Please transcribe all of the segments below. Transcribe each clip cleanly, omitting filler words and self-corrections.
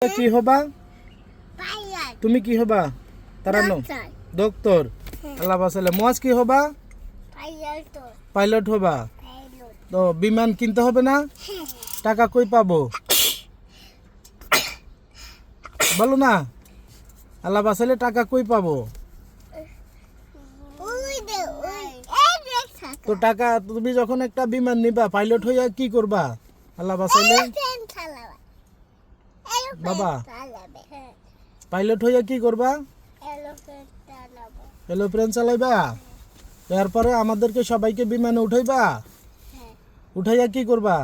কি হবা? তুমি কি হবা? তারানো ডক্টর। আল্লাহ বাসালে। মুয়াজ কি হবা? পাইলট হবা। তো বিমান কিনতে হবে না? টাকা কই পাবো? বলো না। আল্লাহ বাসালে টাকা কই পাবো? তো টাকা তুমি যখন একটা বিমান নিবা পাইলট হইয়া কি করবা? আল্লাহ বাসাইলে বাবা পাইলট হইয়া কি করবা? এরোপ্লেন চালাইবা। এরপরে আমাদেরকে সবাইকে বিমানে উঠাইবা। উঠাইয়া কি করবা?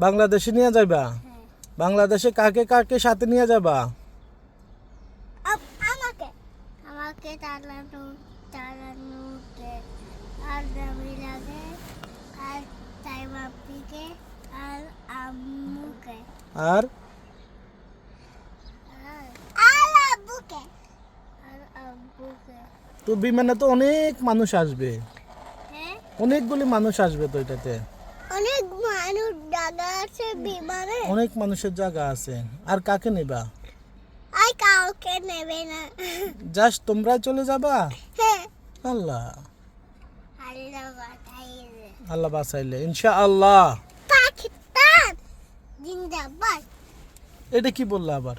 বাংলাদেশে নিয়ে যাইবা। বাংলাদেশে কাকে কাকে সাথে নিয়ে যাবা? আমাকে চালানো আর জামিলাকে আর তাইমাপিকে আর আম্মুকে আর আব্বুকে তো বিমানে তো অনেক মানুষ আসবে। হ্যাঁ অনেকগুলি মানুষ আসবে তো এটাতে। অনেক মানুষ জায়গা আছে বিমানে। অনেক মানুষের জায়গা আছে। আর কাকে নিবা? আর কাউকে নেবে না। জাস্ট তোমরা চলে যাবা? হ্যাঁ আল্লাহ আল্লাহ বাতাইবে। আল্লাহ বাসাইলে ইনশাআল্লাহ। পাকিস্তান জিন্দাবাদ। এটা কি বললা আবার?